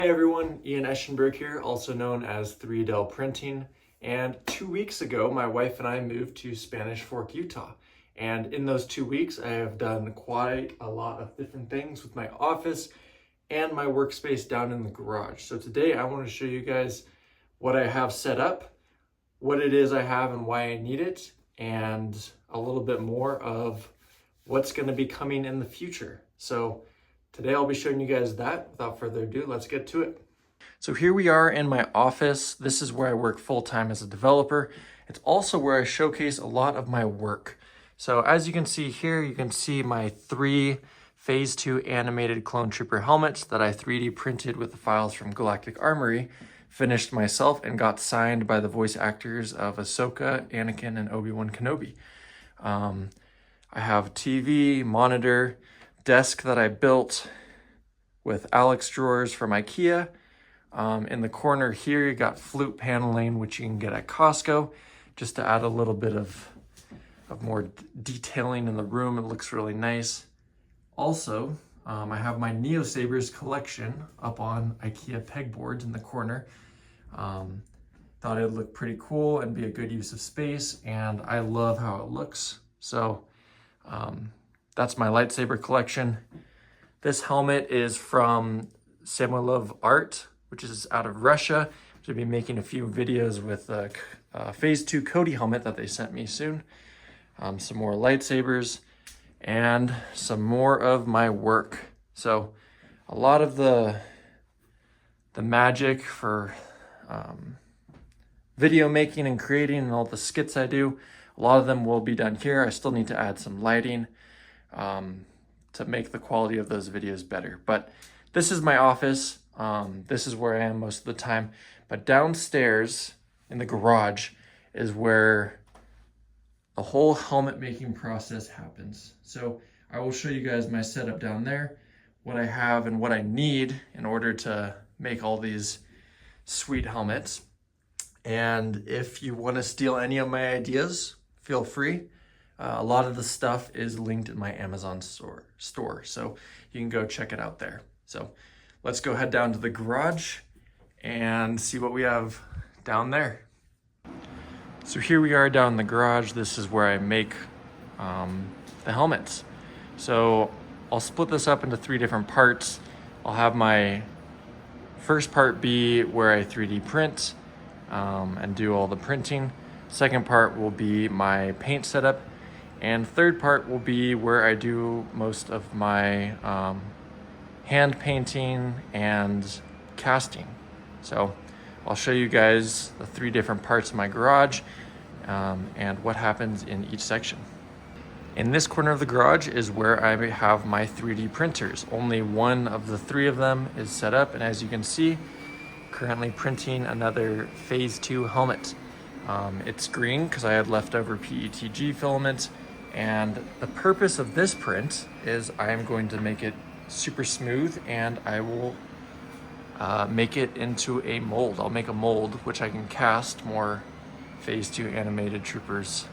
Hi everyone, Ian Eschenberg here, also known as 3Del Printing. And 2 weeks ago, my wife and I moved to Spanish Fork, Utah. And in those 2 weeks, I have done quite a lot of different things with my office and my workspace down in the garage. So today I want to show you guys what I have set up, what it is I have and why I need it, and a little bit more of what's going to be coming in the future. So today I'll be showing you guys that. Without further ado, let's get to it. So here we are in my office. This is where I work full-time as a developer. It's also where I showcase a lot of my work. So as you can see here, you can see my 3 Phase 2 animated Clone Trooper helmets that I 3D printed with the files from Galactic Armory, finished myself, and got signed by the voice actors of Ahsoka, Anakin, and Obi-Wan Kenobi. I have TV, monitor, desk that I built with Alex drawers from IKEA. In the corner here, you got flute paneling, which you can get at Costco, just to add a little bit of more detailing in the room. It looks really nice. Also, I have my Neo Sabers collection up on IKEA pegboards in the corner. Thought it would look pretty cool and be a good use of space, and I love how it looks. So that's my lightsaber collection. This helmet is from Samoilov Art, which is out of Russia. I'll be making a few videos with a Phase 2 Cody helmet that they sent me soon. Some more lightsabers and some more of my work. So a lot of the magic for video making and creating and all the skits I do, a lot of them will be done here. I still need to add some lighting to make the quality of those videos better. But this is my office. This is where I am most of the time. But downstairs in the garage is where the whole helmet making process happens. So I will show you guys my setup down there, what I have and what I need in order to make all these sweet helmets. And if you want to steal any of my ideas, feel free. A lot of the stuff is linked in my Amazon store, so you can go check it out there. So let's go head down to the garage and see what we have down there. So here we are down in the garage. This is where I make the helmets. So I'll split this up into 3 different parts. I'll have my first part be where I 3D print and do all the printing. Second part will be my paint setup. And third part will be where I do most of my hand painting and casting. So I'll show you guys the 3 different parts of my garage and what happens in each section. In this corner of the garage is where I have my 3D printers. Only one of the 3 of them is set up, and as you can see, currently printing another Phase 2 helmet. It's green because I had leftover PETG filament, and the purpose of this print is I am going to make it super smooth, and I will make it into a mold. I'll make a mold which I can cast more Phase 2 animated troopers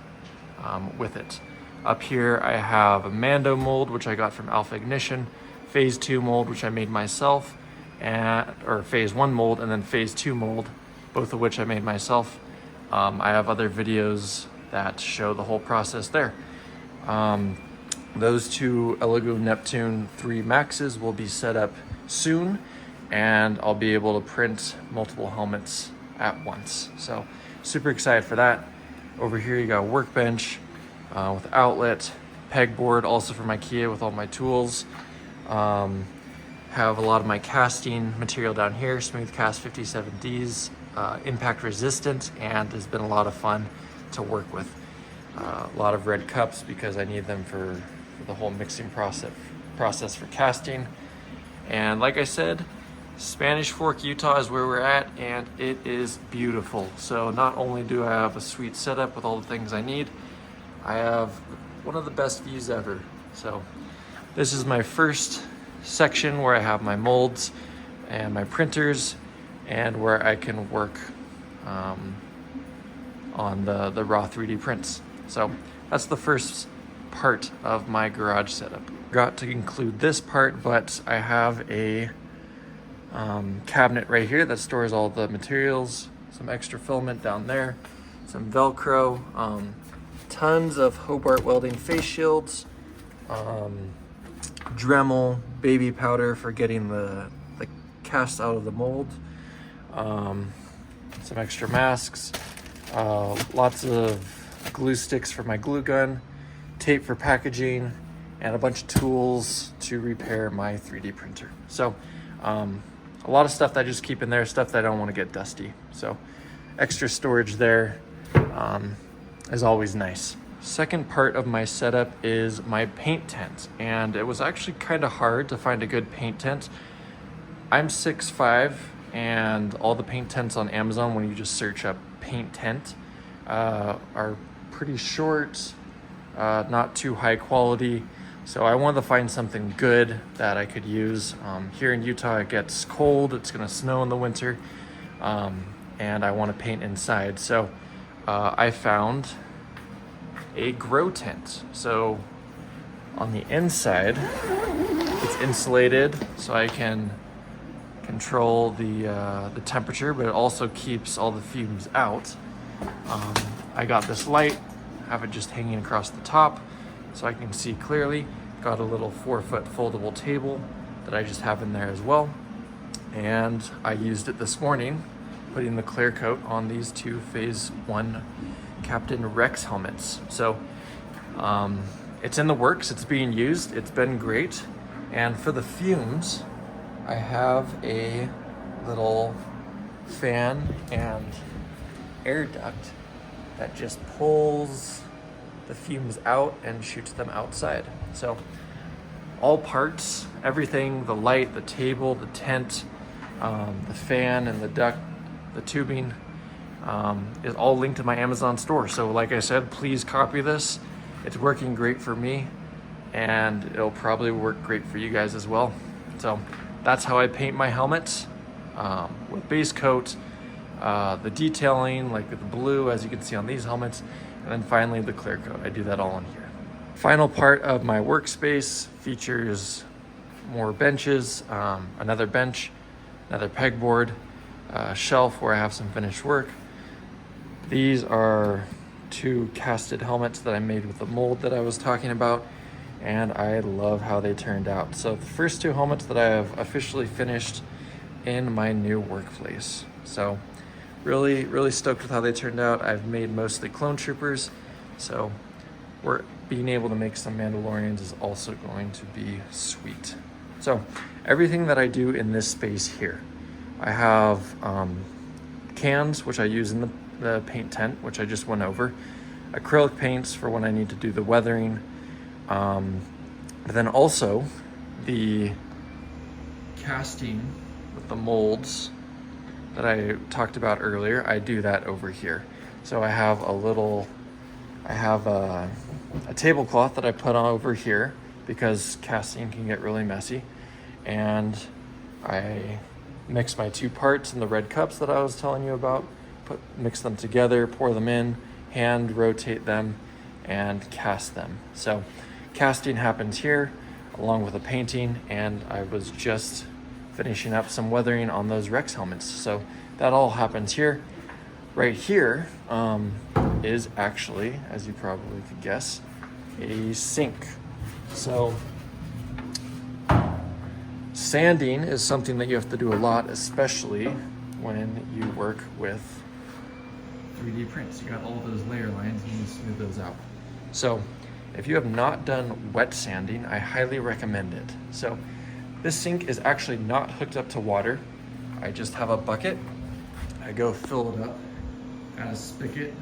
with it. Up here I have a Mando mold, which I got from Alpha Ignition, Phase 2 mold, which I made myself, or Phase 1 mold, and then Phase 2 mold, both of which I made myself. I have other videos that show the whole process there. Those 2 Elegoo Neptune 3 Maxes will be set up soon, and I'll be able to print multiple helmets at once. So super excited for that. Over here you got a workbench with outlet, pegboard, also from IKEA with all my tools. Have a lot of my casting material down here, Smooth Cast 57Ds, impact resistant, and has been a lot of fun to work with. A lot of red cups because I need them for the whole mixing process for casting. And like I said, Spanish Fork, Utah is where we're at, and it is beautiful. So not only do I have a sweet setup with all the things I need, I have one of the best views ever. So this is my first section where I have my molds and my printers, and where I can work on the raw 3D prints. So that's the first part of my garage setup. Forgot to include this part, but I have a cabinet right here that stores all the materials, some extra filament down there, some Velcro, tons of Hobart welding face shields, Dremel baby powder for getting the cast out of the mold, some extra masks, lots of glue sticks for my glue gun, tape for packaging, and a bunch of tools to repair my 3D printer. So a lot of stuff that I just keep in there, stuff that I don't want to get dusty. So extra storage there is always nice. Second part of my setup is my paint tent, and it was actually kind of hard to find a good paint tent. I'm 6'5", and all the paint tents on Amazon, when you just search up paint tent, are pretty short, not too high quality. So I wanted to find something good that I could use. Here in Utah, it gets cold, it's gonna snow in the winter, and I wanna paint inside. So I found a grow tent. So on the inside, it's insulated so I can control the temperature, but it also keeps all the fumes out. I got this light, have it just hanging across the top so I can see clearly. Got a little 4-foot foldable table that I just have in there as well. And I used it this morning, putting the clear coat on these two Phase 1 Captain Rex helmets. So it's in the works, it's being used, it's been great. And for the fumes, I have a little fan and air duct that just pulls the fumes out and shoots them outside. So all parts, everything, the light, the table, the tent, the fan and the duct, the tubing, is all linked to my Amazon store. So like I said, please copy this. It's working great for me, and it'll probably work great for you guys as well. So that's how I paint my helmets, with base coat, the detailing like with the blue, as you can see on these helmets, and then finally the clear coat. I do that all in here. Final part of my workspace features more benches, another bench, another pegboard, a shelf where I have some finished work. These are two casted helmets that I made with the mold that I was talking about, and I love how they turned out. So the first two helmets that I have officially finished in my new workplace. So really stoked with how they turned out. I've made mostly clone troopers, so we're being able to make some Mandalorians is also going to be sweet. So everything that I do in this space here, I have cans, which I use in the paint tent, which I just went over, acrylic paints for when I need to do the weathering, but then also the casting with the molds that I talked about earlier. I do that over here. So I have a tablecloth that I put on over here because casting can get really messy, and I mix my two parts in the red cups that I was telling you about, mix them together, pour them in, hand rotate them, and cast them. So casting happens here along with the painting, and I was just finishing up some weathering on those Rex helmets. So that all happens here. Right here is actually, as you probably could guess, a sink. So sanding is something that you have to do a lot, especially when you work with 3D prints. You got all those layer lines and you smooth those out. So if you have not done wet sanding, I highly recommend it. So this sink is actually not hooked up to water. I just have a bucket. I go fill it up, got a spigot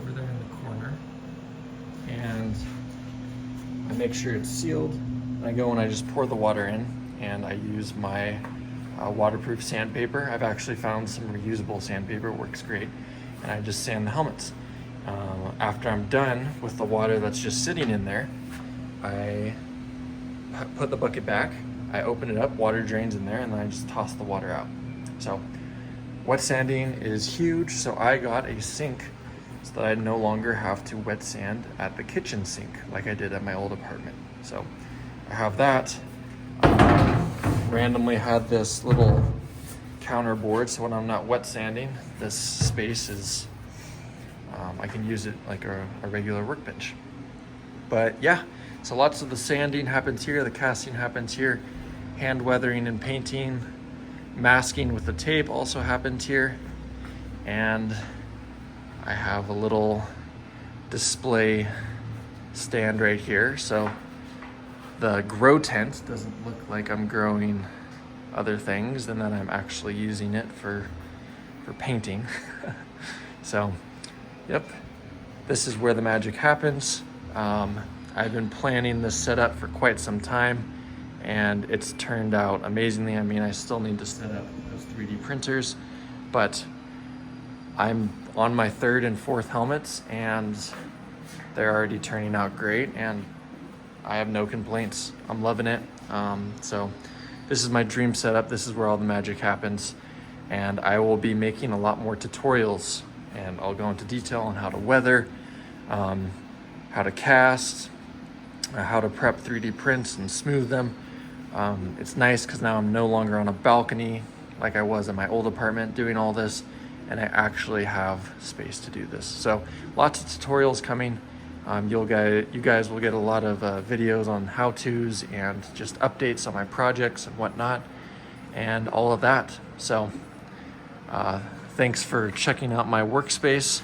over there in the corner, and I make sure it's sealed. I go and I just pour the water in, and I use my waterproof sandpaper. I've actually found some reusable sandpaper, works great, and I just sand the helmets. After I'm done with the water that's just sitting in there, I put the bucket back, I open it up, water drains in there, and then I just toss the water out. So wet sanding is huge, so I got a sink so that I no longer have to wet sand at the kitchen sink like I did at my old apartment. So I have that. randomly had this little counter board, so when I'm not wet sanding, this space is, I can use it like a regular workbench. But yeah, so lots of the sanding happens here, the casting happens here, hand weathering and painting, masking with the tape also happens here, and I have a little display stand right here, so the grow tent doesn't look like I'm growing other things and that I'm actually using it for painting. So, yep, this is where the magic happens. I've been planning this setup for quite some time, and it's turned out amazingly. I mean, I still need to set up those 3D printers, but I'm on my 3rd and 4th helmets, and they're already turning out great, and I have no complaints. I'm loving it. So this is my dream setup. This is where all the magic happens, and I will be making a lot more tutorials, and I'll go into detail on how to weather, how to cast, how to prep 3D prints and smooth them. It's nice because now I'm no longer on a balcony like I was in my old apartment doing all this, and I actually have space to do this. So lots of tutorials coming. You guys will get a lot of videos on how-tos and just updates on my projects and whatnot and all of that. So thanks for checking out my workspace.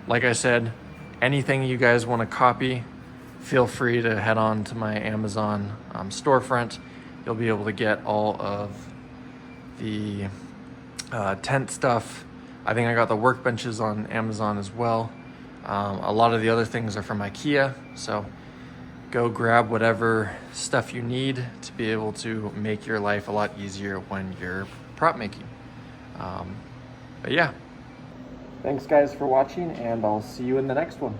Like I said, anything you guys want to copy, feel free to head on to my Amazon storefront. You'll be able to get all of the tent stuff. I think I got the workbenches on Amazon as well. A lot of the other things are from IKEA, so go grab whatever stuff you need to be able to make your life a lot easier when you're prop making. But yeah, thanks guys for watching, and I'll see you in the next one.